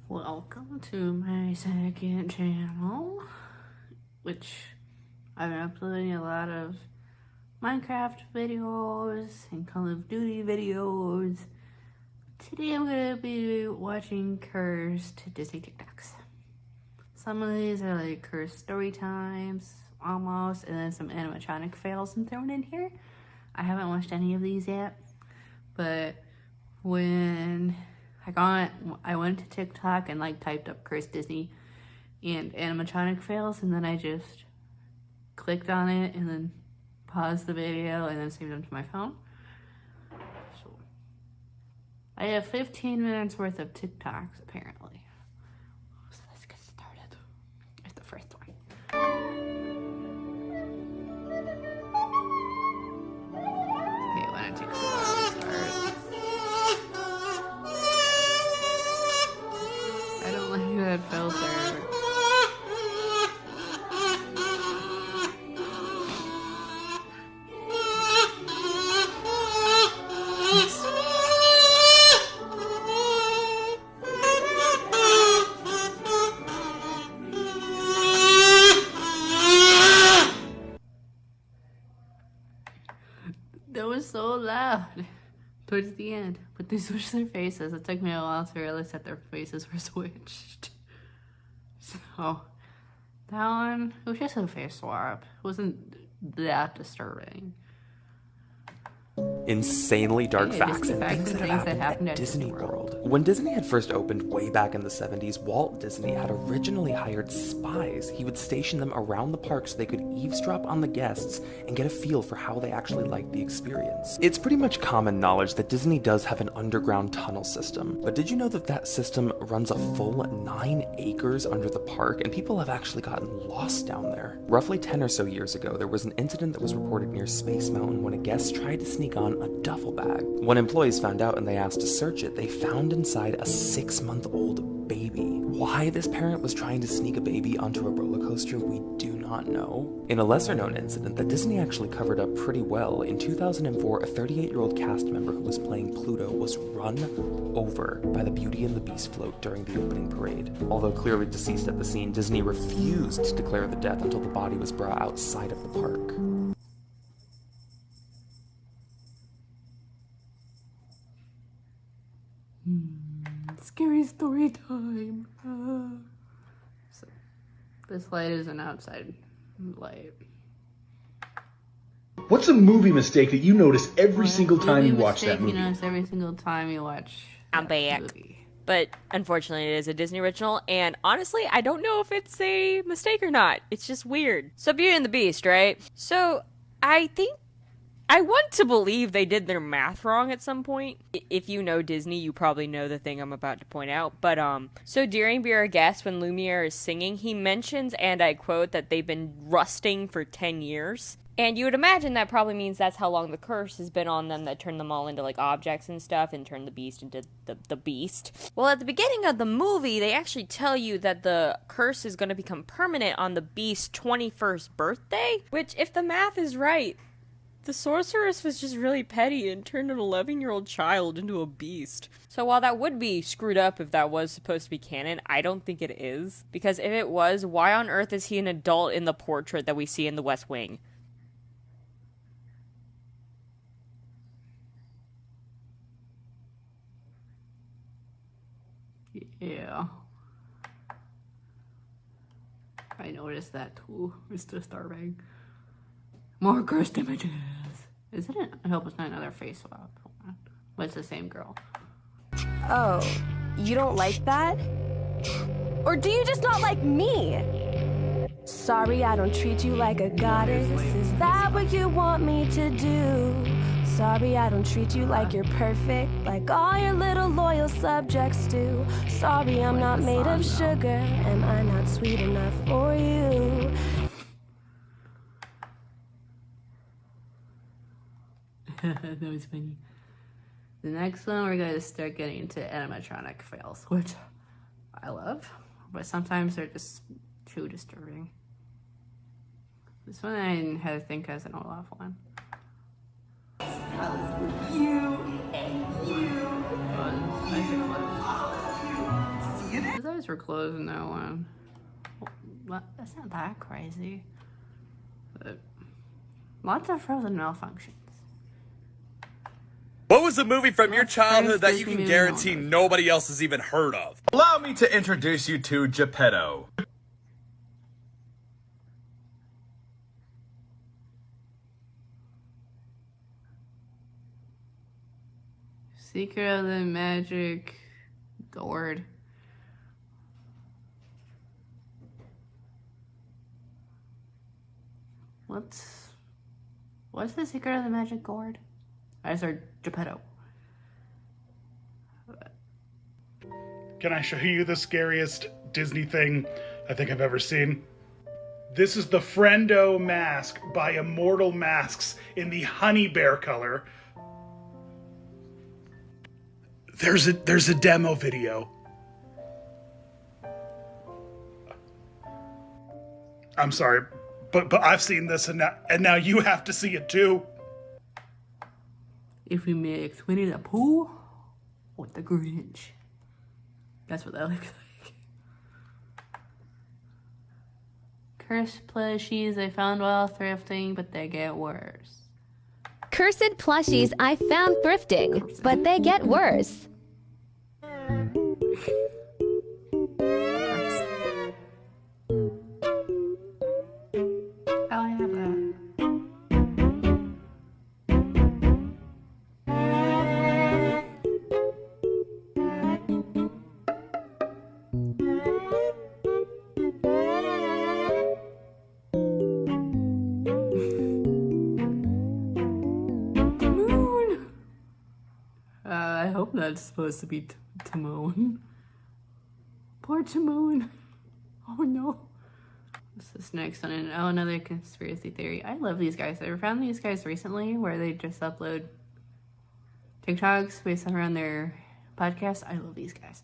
Welcome to my second channel, which I've been uploading a lot of Minecraft videos and Call of Duty videos. Today I'm going to be watching cursed Disney TikToks. Some of these are like cursed story times, almost, and then some animatronic fails I'm thrown in here. I haven't watched any of these yet, but when I went to TikTok and like typed up cursed Disney and animatronic fails, and then I just clicked on it and then paused the video and then saved them to my phone. So I have 15 minutes worth of TikToks apparently. So let's get started with the first one. Okay, why don't you start? I don't like that filter. That was so loud towards the end, but they switched their faces. It took me a while to realize that their faces were switched. So that one, it was just a face swap. It wasn't that disturbing. Insanely dark facts and Disney things that have happened at Disney World. When Disney had first opened way back in the 70s, Walt Disney had originally hired spies. He would station them around the park so they could eavesdrop on the guests and get a feel for how they actually liked the experience. It's pretty much common knowledge that Disney does have an underground tunnel system, but did you know that that system runs a full 9 acres under the park, and people have actually gotten lost down there? Roughly 10 or so years ago, there was an incident that was reported near Space Mountain when a guest tried to sneak on a duffel bag. When employees found out and they asked to search it, they found inside a 6-month-old baby. Why this parent was trying to sneak a baby onto a roller coaster, we do not know. In a lesser-known incident that Disney actually covered up pretty well, in 2004, a 38-year-old cast member who was playing Pluto was run over by the Beauty and the Beast float during the opening parade. Although clearly deceased at the scene, Disney refused to declare the death until the body was brought outside of the park. Scary story time. So this light is an outside light. What's a movie mistake that you notice every single time you watch that movie? You notice every single time you watch. I'm back. But unfortunately, it is a Disney original, and honestly, I don't know if it's a mistake or not. It's just weird. So Beauty and the Beast, right? So I want to believe they did their math wrong at some point. If you know Disney, you probably know the thing I'm about to point out. But, so during Be Our Guest, when Lumiere is singing, he mentions, and I quote, that they've been rusting for 10 years. And you would imagine that probably means that's how long the curse has been on them that turned them all into, like, objects and stuff and turned the beast into the beast. Well, at the beginning of the movie, they actually tell you that the curse is going to become permanent on the beast's 21st birthday, which, if the math is right, the sorceress was just really petty and turned an 11-year-old child into a beast. So while that would be screwed up if that was supposed to be canon, I don't think it is. Because if it was, why on earth is he an adult in the portrait that we see in the West Wing? Yeah. I noticed that too, It's disturbing. More cursed images. Isn't it? I hope it's not another face swap. But it's the same girl. Oh, you don't like that? Or do you just not like me? Sorry, I don't treat you like a goddess. Is that what you want me to do? Sorry, I don't treat you like you're perfect, like all your little loyal subjects do. Sorry, I'm not made of sugar. Am I not sweet enough for you? That was funny. The next one, we're going to start getting into animatronic fails, which I love, but sometimes they're just too disturbing. This one I think has an Olaf one. You and you. Oh, this is nice and close. See you next parts were closed in that one. Well, that's not that crazy. But lots of Frozen malfunctions. What was a movie from your childhood that you Disney can movie guarantee known as? nobody else has even heard of? Allow me to introduce you to Geppetto. Secret of the Magic Gourd. What's the Secret of the Magic Gourd? I heard Geppetto. Can I show you the scariest Disney thing I think I've ever seen? This is the Friendo mask by Immortal Masks in the honey bear color. There's a demo video. I'm sorry, but I've seen this and now you have to see it too. If we mix Winnie the Pooh with the Grinch. That's what that looks like. Cursed plushies I found while thrifting, but they get worse. Cursed plushies I found thrifting, but they get worse. Oh, I have that. Timon! I hope that's supposed to be Timon. Poor Timon. Oh no. What's this next one? Another conspiracy theory. I love these guys. I found these guys recently where they just upload TikToks based around their podcast. I love these guys.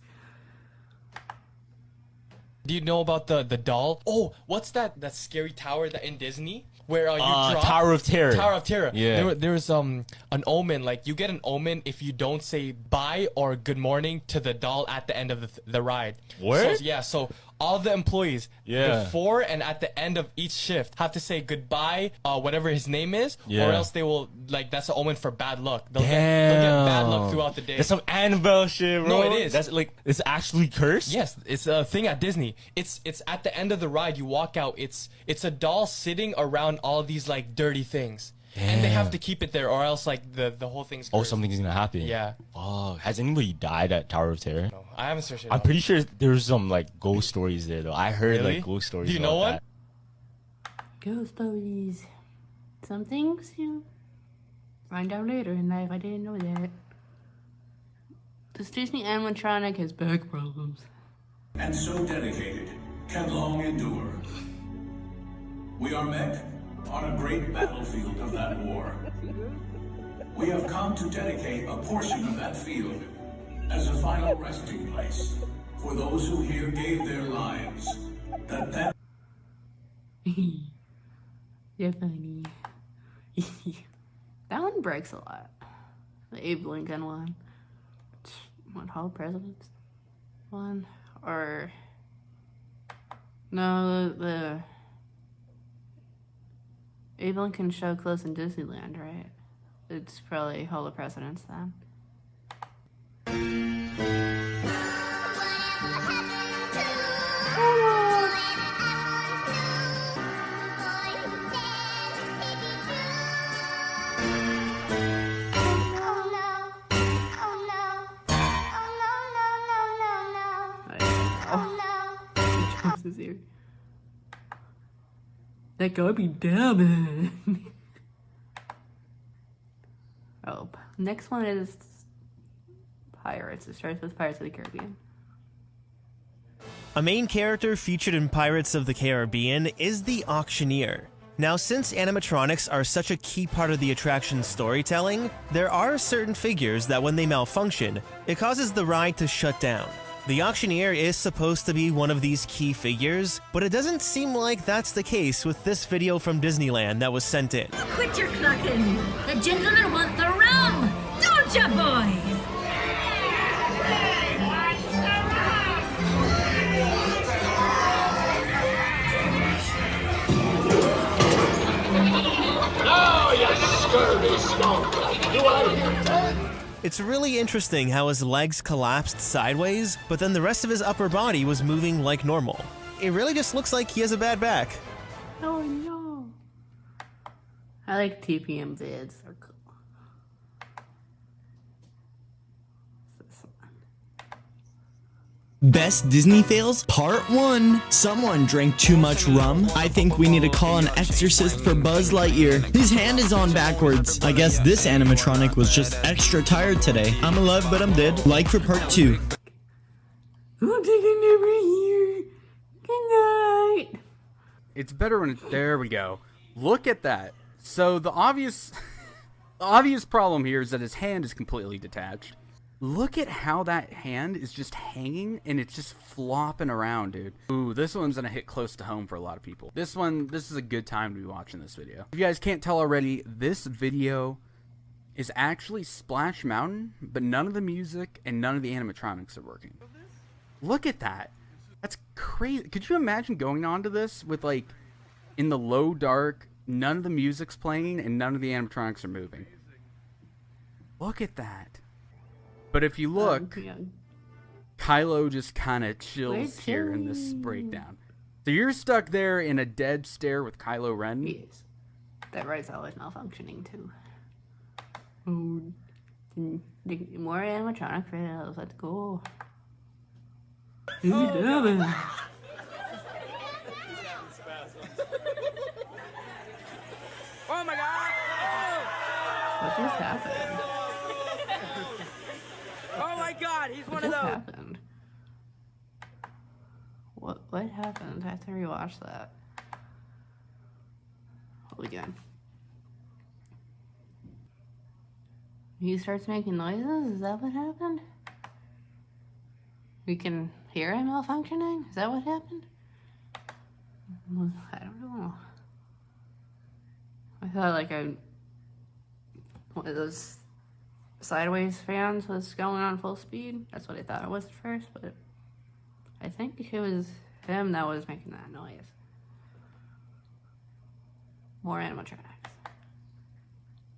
Do you know about the doll? Oh, what's that scary tower that in Disney where you drop? Tower of Terror. Tower of Terror. Yeah. There was an omen. Like you get an omen if you don't say bye or good morning to the doll at the end of the ride. Where? So all the employees before and at the end of each shift have to say goodbye, whatever his name is, or else they will that's an omen for bad luck. They'll get bad luck throughout the day. That's some Annabelle shit, bro. No, it is. That's like it's actually cursed. Yes, it's a thing at Disney. It's at the end of the ride. You walk out. It's a doll sitting around all these like dirty things, and they have to keep it there, or else like the whole thing's cursed. Oh, something's gonna happen. Yeah. Oh, has anybody died at Tower of Terror? No, I haven't searched it. I'm pretty sure there's some like ghost stories there though. I heard Really? like ghost stories. Do you know about one? Ghost stories. Some things you find out later in life. I didn't know that. This Disney animatronic has back problems. And so dedicated, can long endure. We are met on a great battlefield of that war. We have come to dedicate a portion of that field as a final resting place for those who here gave their lives. That You're funny. That one breaks a lot. The Abe Lincoln one. What, Hall of Presidents one? Or no, the Abe Lincoln show closed in Disneyland, right? It's probably Hall of Presidents then. Is here. That gotta be damn. Oh, next one is Pirates. It starts with Pirates of the Caribbean. A main character featured in Pirates of the Caribbean is the Auctioneer. Now, since animatronics are such a key part of the attraction's storytelling, there are certain figures that when they malfunction, it causes the ride to shut down. The Auctioneer is supposed to be one of these key figures, but it doesn't seem like that's the case with this video from Disneyland that was sent in. Quit your clucking! The gentlemen want the rum! Don't ya, boys? It's really interesting how his legs collapsed sideways, but then the rest of his upper body was moving like normal. It really just looks like he has a bad back. Oh no. I like TPM vids. They're cool. Best Disney fails, part 1. Someone drank too much rum. I think we need to call an exorcist for Buzz Lightyear. His hand is on backwards. I guess this animatronic was just extra tired today. I'm alive, but I'm dead. Like for part 2. I'm taking over here. Good night. It's better when there we go. Look at that. So the obvious problem here is that his hand is completely detached. Look at how that hand is just hanging and it's just flopping around, dude. Ooh, this one's gonna hit close to home for a lot of people. This is a good time to be watching this video. If you guys can't tell already, this video is actually Splash Mountain, but none of the music and none of the animatronics are working. Look at that. That's crazy. Could you imagine going on to this with, like, in the low dark, none of the music's playing and none of the animatronics are moving? Look at that. But if you look, Kylo just kind of chills here in this breakdown. So you're stuck there in a dead stare with Kylo Ren. Yes. That right's always malfunctioning too. Ooh. More animatronic videos. Let's go. Who's doing? Oh my god! What just happened? Oh my god, he's one What of just those. happened? What happened? I have to rewatch that. Hold again. He starts making noises? Is that what happened? We can hear him malfunctioning? Is that what happened? I don't know. I thought like one of those sideways fans was going on full speed. That's what I thought it was at first, but I think it was him that was making that noise. More animatronics.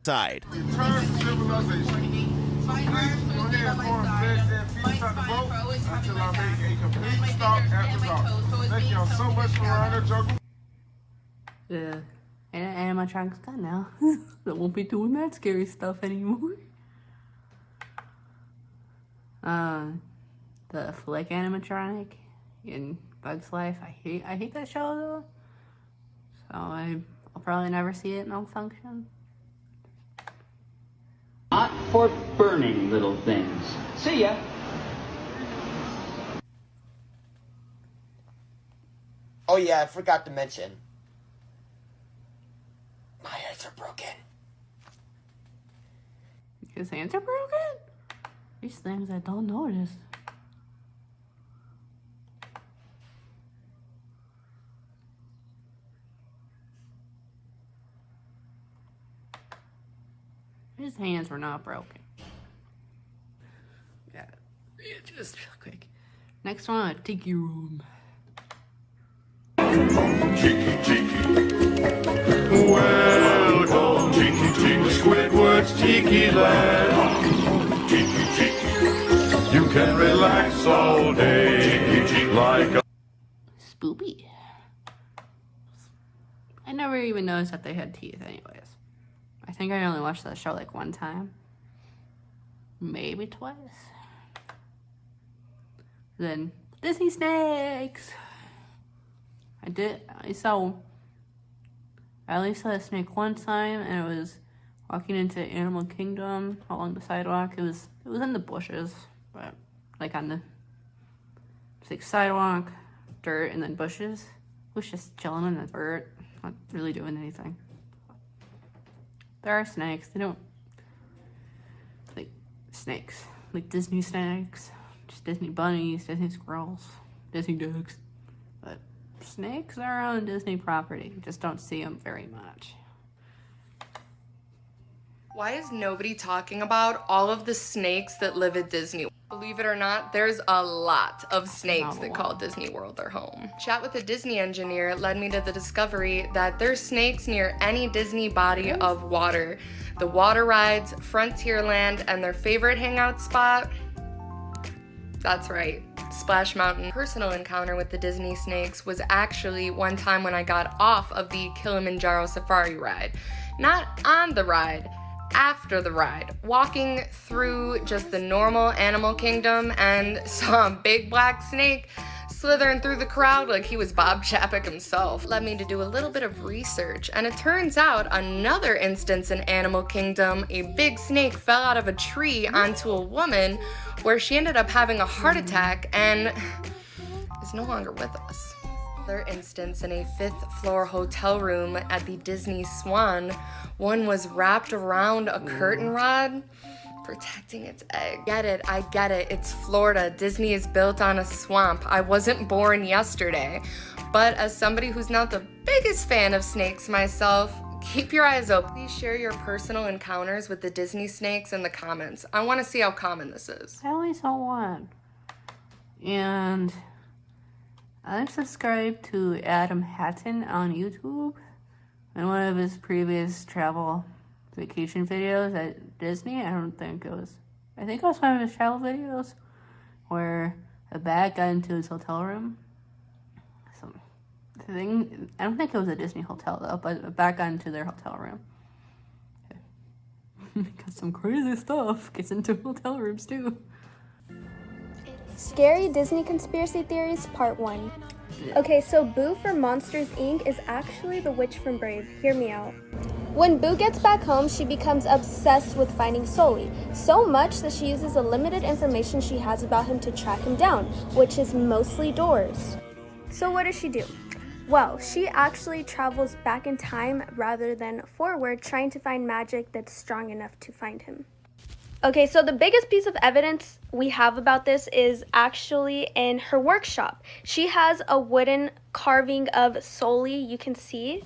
Side. Return to civilization. So please go ahead and form beds and feet on the boat until I make a complete stop at the dock. Thank y'all so much for around the jungle. Yeah. And animatronics gone now. They won't be doing that scary stuff anymore. The Flick animatronic in Bug's Life. I hate that show though. So I'll probably never see it malfunction. Not for burning little things. See ya. Oh yeah, I forgot to mention. My hands are broken. His hands are broken? These things I don't notice. His hands were not broken. Yeah, just real quick. Next one, a tiki room. Welcome, Tiki Tiki Squidward's Tiki Land. Tiki Tiki, you can relax all day like a Spoopy. I never even noticed that they had teeth anyways. I think I only watched that show like one time. Maybe twice. Then Disney snakes. I only saw a snake one time, and it was walking into Animal Kingdom along the sidewalk. It was in the bushes, but like on the like sidewalk, dirt, and then bushes. It was just chilling in the dirt, not really doing anything. There are snakes. They don't like snakes, like Disney snakes, just Disney bunnies, Disney squirrels, Disney ducks. But snakes are on Disney property. You just don't see them very much. Why is nobody talking about all of the snakes that live at Disney? Believe it or not, there's a lot of snakes that call Disney World their home. Chat with a Disney engineer led me to the discovery that there's snakes near any Disney body of water. The water rides, Frontierland, and their favorite hangout spot? That's right, Splash Mountain. Personal encounter with the Disney snakes was actually one time when I got off of the Kilimanjaro Safari ride. Not on the ride, after the ride, walking through just the normal animal kingdom and saw a big black snake slithering through the crowd like he was Bob Chapek himself. Led me to do a little bit of research, and it turns out another instance in Animal Kingdom, a big snake fell out of a tree onto a woman where she ended up having a heart attack and is no longer with us. Another instance in a 5th floor hotel room at the Disney Swan, one was wrapped around a curtain rod protecting its egg. I get it, it's Florida. Disney is built on a swamp. I wasn't born yesterday. But as somebody who's not the biggest fan of snakes myself, keep your eyes open. Please share your personal encounters with the Disney snakes in the comments. I want to see how common this is. I only saw one. And I'm subscribed to Adam Hatton on YouTube. In one of his previous travel vacation videos at Disney, I think it was one of his travel videos where a bat got into his hotel room. I don't think it was a Disney hotel though, but a bat got into their hotel room. Because some crazy stuff gets into hotel rooms too. Scary Disney Conspiracy Theories Part 1. Okay, so Boo from Monsters, Inc. is actually the witch from Brave. Hear me out. When Boo gets back home, she becomes obsessed with finding Sully, so much that she uses the limited information she has about him to track him down, which is mostly doors. So what does she do? Well, she actually travels back in time rather than forward, trying to find magic that's strong enough to find him. Okay, so the biggest piece of evidence we have about this is actually in her workshop. She has a wooden carving of Sully, you can see.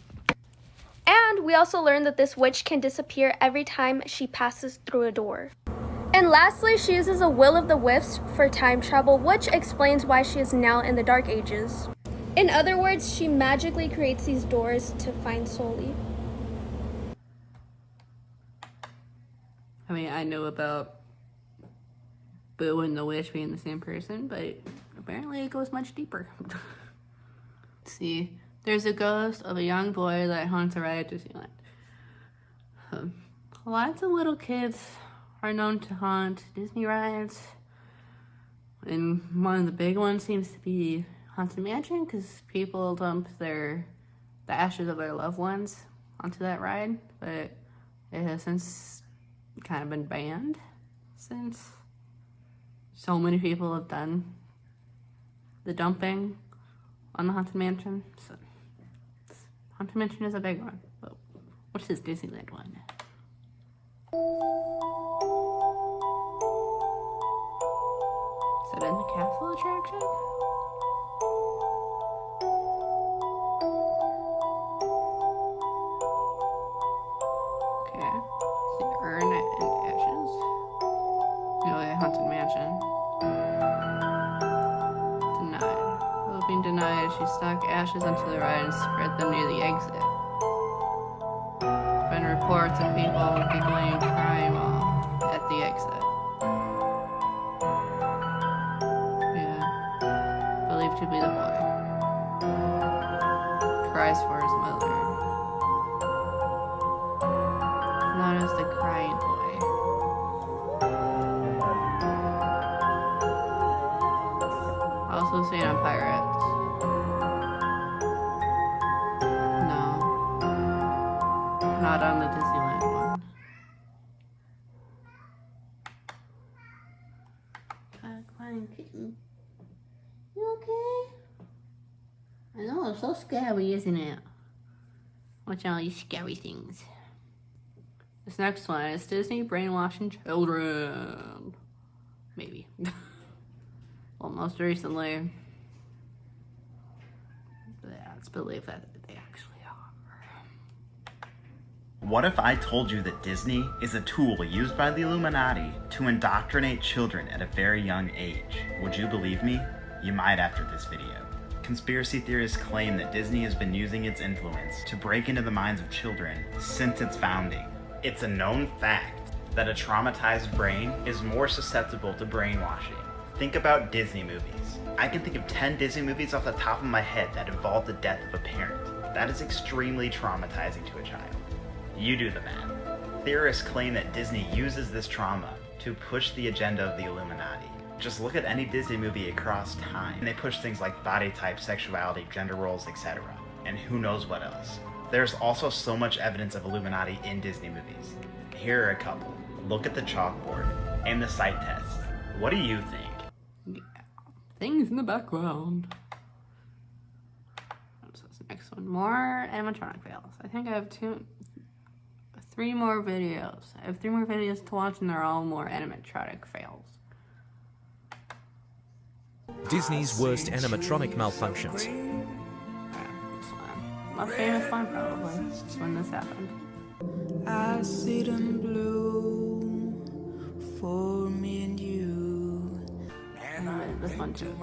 And we also learned that this witch can disappear every time she passes through a door. And lastly, she uses a Will of the Wisps for time travel, which explains why she is now in the Dark Ages. In other words, she magically creates these doors to find Sully. I mean, I know about Boo and the witch being the same person, but apparently it goes much deeper. See, there's a ghost of a young boy that haunts a ride at Disneyland. Lots of little kids are known to haunt Disney rides, and one of the big ones seems to be Haunted Mansion, because people dump the ashes of their loved ones onto that ride, but it has since kind of been banned since so many people have done the dumping on the Haunted Mansion. So Haunted Mansion is a big one, but what's this Disneyland one? Is it in the castle attraction? Haunted Mansion. Denied. While being denied, she stuck ashes onto the ride and spread them near the exit. There have been reports of people giggling crime at the exit. Yeah. Believed to be the boy. Cries for his mother. Known as the crying boy. Also seen on Pirates. No. Not on the Disneyland one. Crying kitten. You okay? I know, it's so scary, isn't it? Watch all these scary things. This next one is Disney brainwashing children. Maybe. Well, most recently, it's believed that they actually are. What if I told you that Disney is a tool used by the Illuminati to indoctrinate children at a very young age? Would you believe me? You might after this video. Conspiracy theorists claim that Disney has been using its influence to break into the minds of children since its founding. It's a known fact that a traumatized brain is more susceptible to brainwashing. Think about Disney movies. I can think of 10 Disney movies off the top of my head that involve the death of a parent. That is extremely traumatizing to a child. You do the math. Theorists claim that Disney uses this trauma to push the agenda of the Illuminati. Just look at any Disney movie across time, and they push things like body type, sexuality, gender roles, etc. And who knows what else. There's also so much evidence of Illuminati in Disney movies. Here are a couple. Look at the chalkboard and the sight test. What do you think? Things in the background. What's this next one? More animatronic fails. I think I have three more videos. I have 3 more videos to watch, and they're all more animatronic fails. Disney's worst animatronic malfunctions. This one. My famous one, probably, when this happened. I see them blue for me and you. And this one too.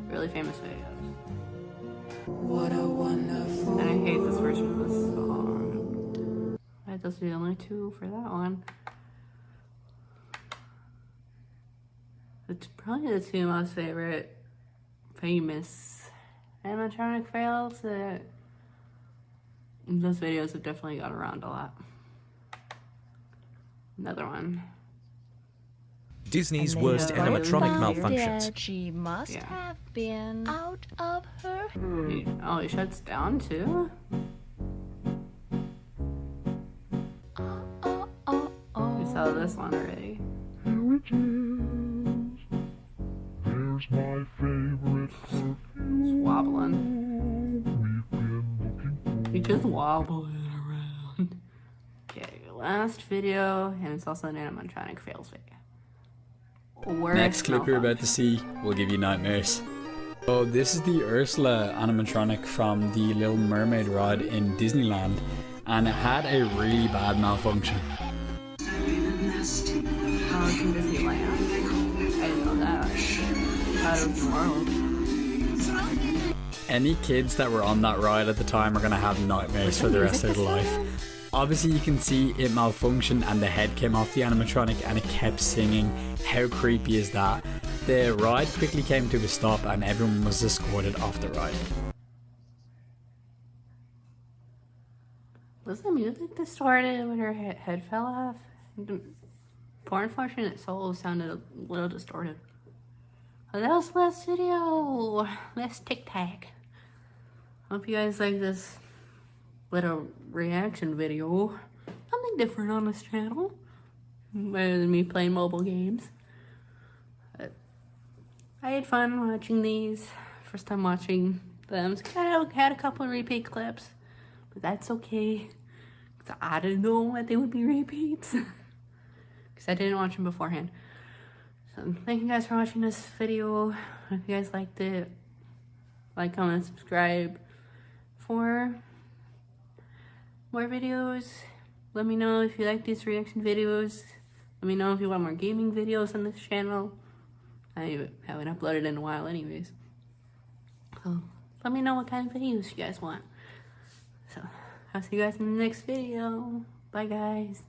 Really famous videos. What a wonderful. And I hate this version of this song. Right, those are the only 2 for that one. It's probably the 2 most favorite famous animatronic fails that those videos have definitely got around a lot. Another one. Disney's worst animatronic malfunctions. Dead. She must have been out of her. Oh, he shuts down too? We saw this one already. Here's my favorite perfume. It's wobbling. He's just wobbling around. Okay, last video, and it's also an animatronic fails video. Next clip you're about to see will give you nightmares. So this is the Ursula animatronic from the Little Mermaid ride in Disneyland, and it had a really bad malfunction. Oh, it's in Disneyland? I didn't know that. I thought it was the world. Any kids that were on that ride at the time are going to have nightmares for the rest of their life. Obviously you can see it malfunctioned and the head came off the animatronic and it kept singing. How creepy is that? The ride quickly came to a stop and everyone was escorted off the ride. Was the music distorted when her head fell off? Poor Unfortunate Souls sounded a little distorted. Well, that was the last video. Last tic-tac. Hope you guys like this little reaction video. Something different on this channel. Better than me playing mobile games. But I had fun watching these. First time watching them. I had a couple of repeat clips. But that's okay. Because I didn't know that they would be repeats. Because I didn't watch them beforehand. So thank you guys for watching this video. If you guys liked it, like, comment, subscribe for more videos. Let me know if you like these reaction videos. Let me know if you want more gaming videos on this channel. I haven't uploaded in a while anyways. So let me know what kind of videos you guys want. So I'll see you guys in the next video. Bye guys.